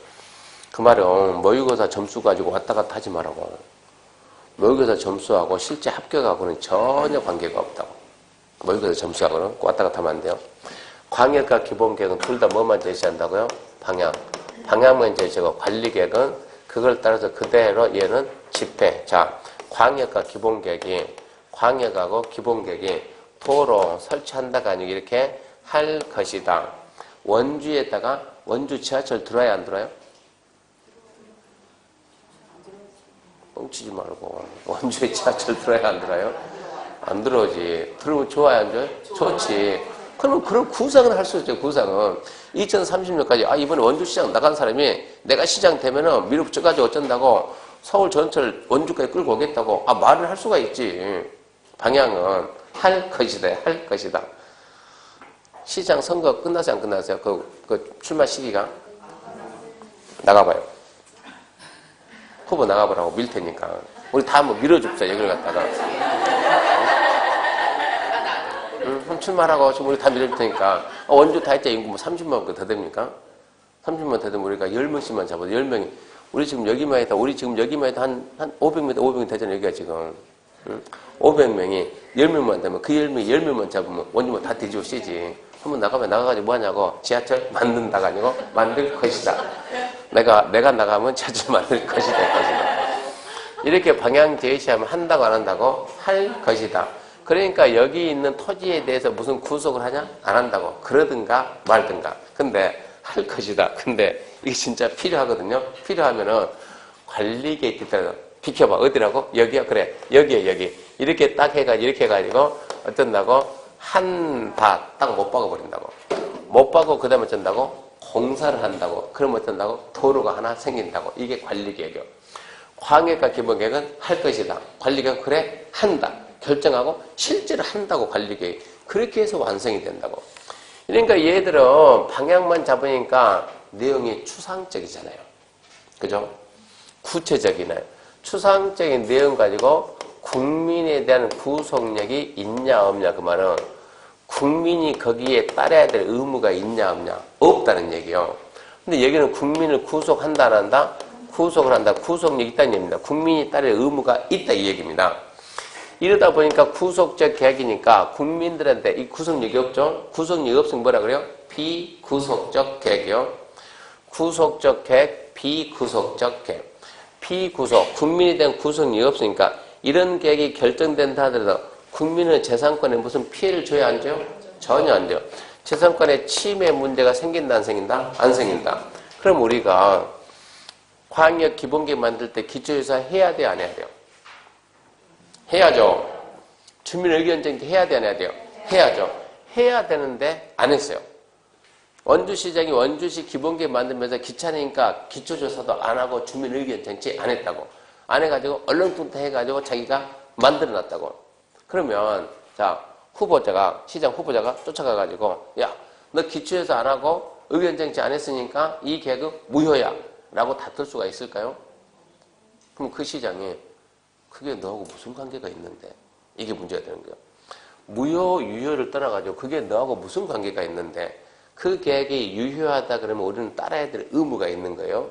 그 말은 모의고사 점수 가지고 왔다 갔다 하지 말라고. 모의고사 점수하고 실제 합격하고는 전혀 관계가 없다고. 모의고사 점수하고는 왔다 갔다 하면 안 돼요. 광역과 기본계획은 둘 다 뭐만 제시한다고요? 방향만 제시하고 관리계획은 그걸 따라서 그대로 얘는 집행. 자, 광역과 기본계획이 광역하고 기본계획이 도로 설치한다가 아니고 이렇게 할 것이다. 원주에다가 원주 지하철 들어와야 안 들어와요? 뻥치지 말고 원주에 지하철 들어와야 안 들어와요? 안 들어오지. 들어오면 좋아요 안 좋아요? 좋지. 그러면 그런 구상을 할 수 있죠. 구상은 2030년까지 이번에 원주시장 나간 사람이 내가 시장 되면은 밀어붙여가지고 어쩐다고 서울 전체를 원주까지 끌고 오겠다고 말을 할 수가 있지. 방향은 할 것이다. 시장 선거 끝나세요 안 끝나세요? 그 출마 시기가 나가봐요. 후보 나가보라고 밀 테니까 우리 다 한번 밀어줍시다. 여기를 갖다가 그럼 출마하라고 지금 우리 다 밀어줄 테니까 원주 다이자 인구 뭐 30만 더 됩니까? 30만 더 되면 우리가 10명씩만 잡아도 10명이 우리 지금 여기만 해도 한 500m 되잖아요. 여기가 지금 500명이 10명만 되면 그 10명이 10명만 잡으면 원주민 다 뒤집어 쓰지. 한번 나가면 나가가지고 뭐 하냐고. 지하철 만든다가 아니고 만들 것이다. 내가 나가면 지하철 만들 것이다. 이렇게 방향 제시하면 한다고 안 한다고? 할 것이다. 그러니까 여기 있는 토지에 대해서 무슨 구속을 하냐? 안 한다고. 그러든가 말든가. 근데 할 것이다. 근데 이게 진짜 필요하거든요. 필요하면은 관리계 있겠다. 비켜봐. 어디라고? 여기야? 그래. 여기에 여기. 이렇게 딱 해가지고 이렇게 해가지고 어쩐다고? 한다. 딱 못 박아버린다고. 못 박고 그 다음에 어쩐다고? 공사를 한다고. 그럼 어쩐다고? 도로가 하나 생긴다고. 이게 관리계획이요. 광역과 기본계획은 할 것이다. 관리계획은 그래? 한다. 결정하고 실제로 한다고 관리계획. 그렇게 해서 완성이 된다고. 그러니까 얘들은 방향만 잡으니까 내용이 추상적이잖아요. 그죠? 구체적이나요. 추상적인 내용 가지고 국민에 대한 구속력이 있냐 없냐 그 말은 국민이 거기에 따라야 될 의무가 있냐 없냐 없다는 얘기예요. 근데 여기는 국민을 구속한다 안 한다? 구속을 한다. 구속력이 있다는 얘기입니다. 국민이 따를 의무가 있다 이 얘기입니다. 이러다 보니까 구속적 계획이니까 국민들한테 이 구속력이 없죠? 구속력이 없으면 뭐라 그래요? 비구속적 계획이요. 구속적 계획, 비구속적 계획. 비구속, 국민에 대한 구속력이 없으니까 이런 계획이 결정된다 하더라도 국민의 재산권에 무슨 피해를 줘야 안 줘요? 전혀 안 줘요. 재산권에 침해 문제가 생긴다 안 생긴다? 안 생긴다. 그럼 우리가 광역 기본계획 만들 때 기초조사 해야 돼요? 안 해야 돼요? 해야죠. 주민의견정기 해야 돼요? 안 해야 돼요? 해야죠. 해야 되는데 안 했어요. 원주시장이 원주시 기본계획 만들면서 귀찮으니까 기초조사도 안 하고 주민의견정치 안 했다고. 안 해가지고 얼렁뚱땅 해가지고 자기가 만들어놨다고. 그러면 자 후보자가 시장 후보자가 쫓아가가지고 야 너 기초조사 안 하고 의견정치 안 했으니까 이 계획은 무효야 라고 다툴 수가 있을까요? 그럼 그 시장이 그게 너하고 무슨 관계가 있는데 이게 문제가 되는 거예요. 무효 유효를 떠나가지고 그게 너하고 무슨 관계가 있는데 그 계획이 유효하다 그러면 우리는 따라야 될 의무가 있는 거예요.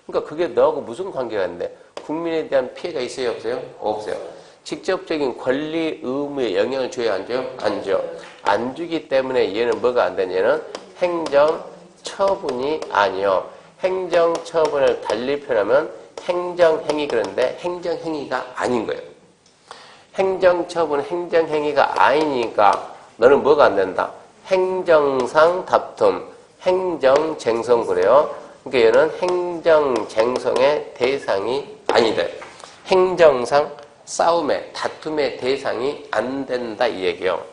그러니까 그게 너하고 무슨 관계가 있는데 국민에 대한 피해가 있어요 없어요? 없어요. 직접적인 권리 의무에 영향을 줘야 안 줘요? 안 줘. 안 주기 때문에 얘는 뭐가 안 되냐? 얘는 행정처분이 아니요. 행정처분을 달리 표현하면 행정행위 그런데 행정행위가 아닌 거예요. 행정처분 행정행위가 아니니까 너는 뭐가 안 된다? 행정상 다툼, 행정쟁송 그래요. 그러니까 얘는 행정쟁송의 대상이 아니다. 행정상 싸움의 다툼의 대상이 안 된다 이 얘기예요.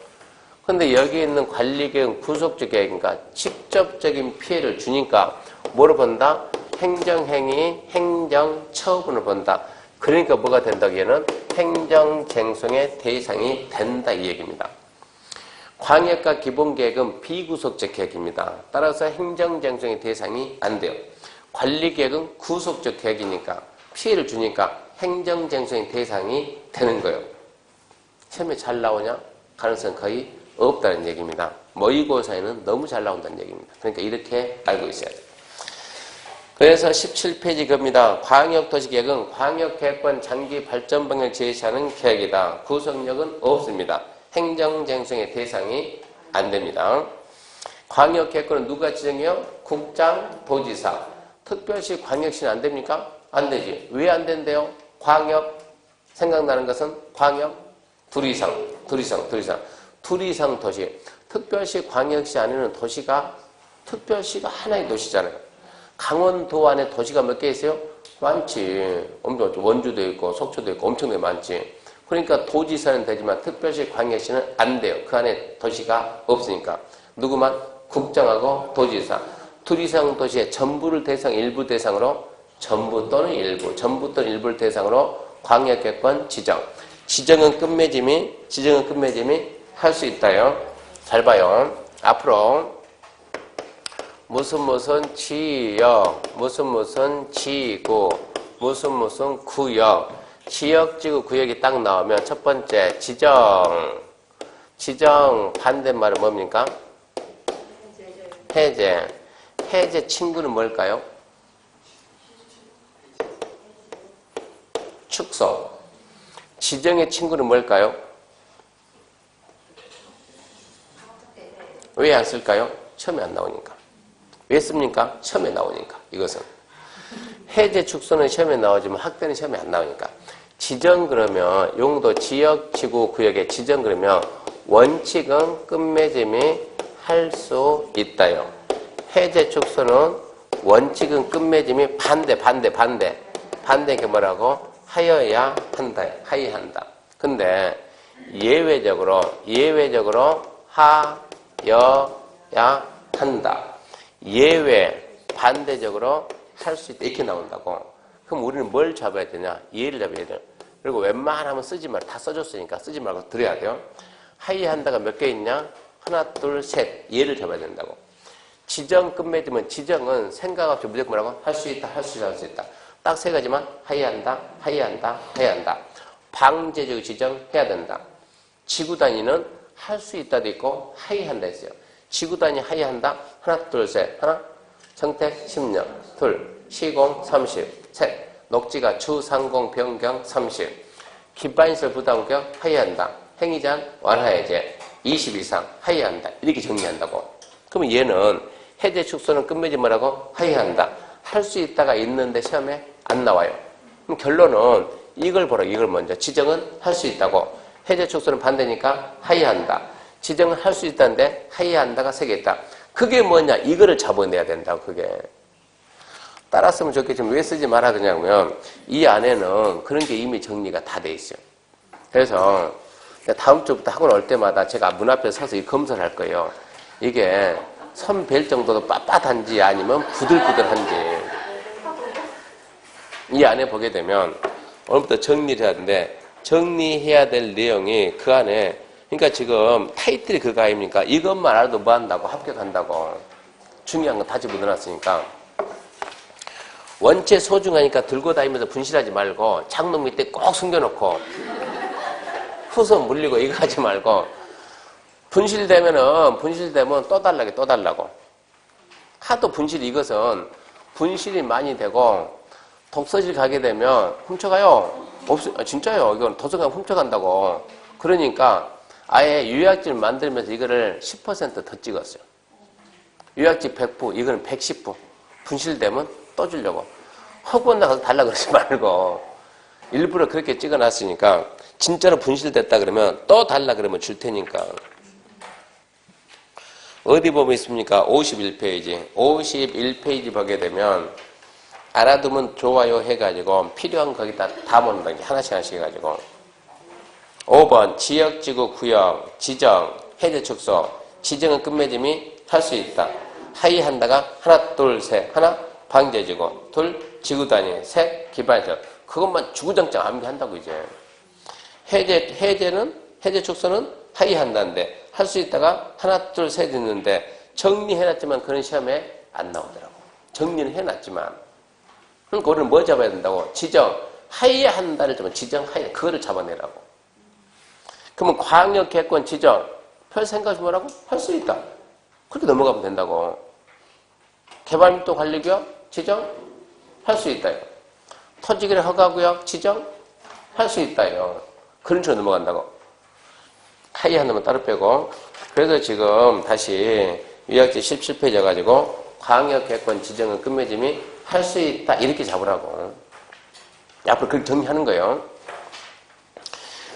그런데 여기 있는 관리계획은 구속적 계획이니까 직접적인 피해를 주니까 뭐를 본다? 행정행위, 행정처분을 본다. 그러니까 뭐가 된다? 얘는 행정쟁송의 대상이 된다 이 얘기입니다. 광역과 기본계획은 비구속적 계획입니다. 따라서 행정쟁송의 대상이 안 돼요. 관리계획은 구속적 계획이니까 피해를 주니까 행정쟁송의 대상이 되는 거예요. 시험에 잘 나오냐? 가능성은 거의 없다는 얘기입니다. 모의고사에는 너무 잘 나온다는 얘기입니다. 그러니까 이렇게 알고 있어야 돼요. 그래서 17페이지 겁니다. 광역도시계획은 광역계획권 장기 발전 방향을 제시하는 계획이다. 구속력은 없습니다. 행정쟁송의 대상이 안 됩니다. 광역계획권은 누가 지정해요? 국장, 도지사. 특별시, 광역시는 안 됩니까? 안 되지. 왜 안 된대요? 광역, 생각나는 것은 광역, 둘 이상 도시. 특별시, 광역시 안에는 도시가, 특별시가 하나의 도시잖아요. 강원도 안에 도시가 몇 개 있어요? 많지. 엄청 원주도 있고, 속초도 있고, 엄청나게 많지. 그러니까 도지사는 되지만 특별시, 광역시는 안 돼요. 그 안에 도시가 없으니까. 누구만? 국장하고 도지사. 둘 이상 도시의 전부를 일부 대상으로 전부 또는 일부를 대상으로 광역계획권 지정. 지정은 끝맺음이 할 수 있다요. 잘 봐요. 앞으로 무슨 지역, 무슨 지구, 무슨 구역, 지역, 지구, 구역이 딱 나오면 첫 번째 지정 반대말은 뭡니까? 해제 친구는 뭘까요? 축소. 지정의 친구는 뭘까요? 왜 안 쓸까요? 처음에 안 나오니까. 왜 씁니까? 처음에 나오니까. 이것은. 해제 축소는 시험에 나오지만 학대는 시험에 안 나오니까. 지정 그러면 용도 지역, 지구, 구역의 지정 그러면 원칙은 끝맺음이 할 수 있다요. 해제 축소는 원칙은 끝맺음이 반대 게 뭐라고? 하여야 한다. 하여한다. 근데 예외적으로 하여야 한다. 예외 반대적으로 할 수 있다. 이렇게 나온다고. 그럼 우리는 뭘 잡아야 되냐? 예를 잡아야 돼요. 그리고 웬만하면 쓰지 말고 다 써줬으니까 쓰지 말고 들어야 돼요. 하여한다가 몇 개 있냐? 하나, 둘, 셋. 예를 잡아야 된다고. 지정 끝맺으면 지정은 생각 없이 무조건 뭐라고? 할 수 있다, 할 수 있다, 할 수 있다. 딱 세 가지만 하여한다, 하여한다, 하여한다. 방제적 지정해야 된다. 지구 단위는 할 수 있다도 있고 하여한다 했어요. 지구 단위 하여한다. 하나, 둘, 셋. 하나, 정택 10년. 둘, 시공 30. 셋, 녹지가 주, 상공, 변경 30. 기반시설 부담격 하여한다. 행위제한 완화해제 20 이상 하여한다. 이렇게 정리한다고. 그러면 얘는 해제 축소는 끝맺이 뭐라고? 하여한다. 할 수 있다가 있는데 시험에 안 나와요. 그럼 결론은 이걸 보라. 이걸 먼저. 지정은 할 수 있다고. 해제 축소는 반대니까 하여한다. 지정은 할 수 있다는데 하여한다가 3개 있다. 그게 뭐냐? 이거를 잡아내야 된다고. 그게. 따랐으면 좋겠지만 왜 쓰지 말아 그러냐면 이 안에는 그런 게 이미 정리가 다 돼 있어요. 그래서 다음 주부터 학원 올 때마다 제가 문 앞에 서서 이 검사를 할 거예요. 이게 선 벨 정도도 빳빳한지 아니면 부들부들한지. 이 안에 보게 되면 오늘부터 정리를 해야 되는데 정리해야 될 내용이 그 안에 그러니까 지금 타이틀이 그거 아닙니까? 이것만 알아도 뭐 한다고? 합격한다고. 중요한 건 다 집어넣어놨으니까. 원체 소중하니까 들고 다니면서 분실하지 말고 창문 밑에 꼭 숨겨놓고 후손 물리고 이거 하지 말고 분실되면 또 달라고. 하도 이것은 분실이 많이 되고 독서실 가게 되면 훔쳐가요. 진짜요. 이건 도서관 훔쳐간다고. 그러니까 아예 요약지를 만들면서 이거를 10% 더 찍었어요. 요약지 100부, 이거는 110부. 분실되면 또 주려고. 허구한 나가서 달라 그러지 말고 일부러 그렇게 찍어놨으니까 진짜로 분실됐다 그러면 또 달라 그러면 줄 테니까. 어디 보면 있습니까? 51페이지. 51페이지 보게 되면 알아두면 좋아요 해가지고 필요한 거기다 담아놓는 게 하나씩 해가지고 5번 지역지구 구역 지정 해제 축소 지정은 끝맺음이 할 수 있다. 하이한다가 하나 둘 셋 하나 방제지구 둘 지구단위 셋 기반시설 그것만 주구장창 암기한다고 이제. 해제 축소는 하이한다는데 할 수 있다가 하나 둘 셋 있는데 정리해놨지만 그런 시험에 안 나오더라고. 정리는 해놨지만 그러니까 우리는 뭐 잡아야 된다고? 지정 하이한다를 잡으면 지정 하이 그거를 잡아내라고. 그러면 광역 개권 지정 별 생각이 뭐라고? 할 수 있다. 그렇게 넘어가면 된다고. 개발밀도 관리구역 지정 할 수 있다요. 토지거래 허가구역 지정 할 수 있다요. 그런 식으로 넘어간다고. 하이 하나만 따로 빼고. 그래서 지금 다시 요약지 17페이지 가지고 광역 개권 지정은 끝맺음이 할 수 있다 이렇게 잡으라고. 앞으로 그렇게 정리하는 거예요.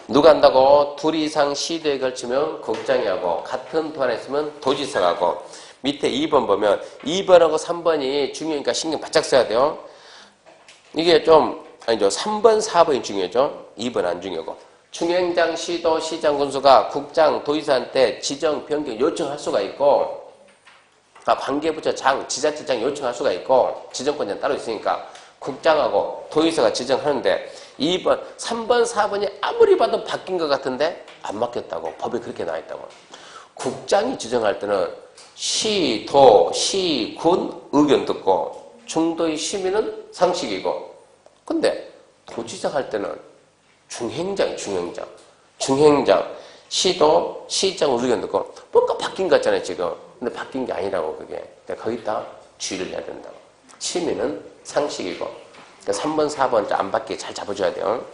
누가 한다고? 둘 이상 시도에 걸치면 국장이 하고 같은 도 안에 있으면 도지사가 하고 밑에 2번 보면 2번하고 3번이 중요하니까 신경 바짝 써야 돼요. 이게 좀 아니죠. 3번, 4번이 중요하죠. 2번 안 중요하고. 중행장, 시도, 시장, 군수가 국장, 도지사한테 지정, 변경 요청할 수가 있고 관계부처 장, 지자체장 요청할 수가 있고 지정권자는 따로 있으니까 국장하고 도지사가 지정하는데 2번, 3번, 4번이 아무리 봐도 바뀐 것 같은데 안 바뀌었다고. 법에 그렇게 나와 있다고. 국장이 지정할 때는 시, 도, 시, 군 의견 듣고 중도의 시민은 상식이고 근데 도지사 할 때는 중행장, 시도, 시장 의견 듣고 뭔가 바뀐 것 같잖아요 지금. 근데 바뀐 게 아니라고 그게. 거기다 주의를 해야 된다고. 시민은 상식이고 3번, 4번 안 받게 잘 잡아줘야 돼요.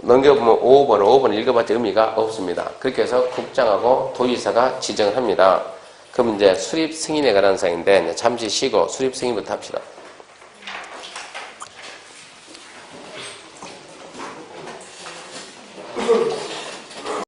넘겨보면 5번 읽어봤자 의미가 없습니다. 그렇게 해서 국장하고 도지사가 지정을 합니다. 그럼 이제 수립 승인에 관한 사항인데 잠시 쉬고 수립 승인부터 합시다.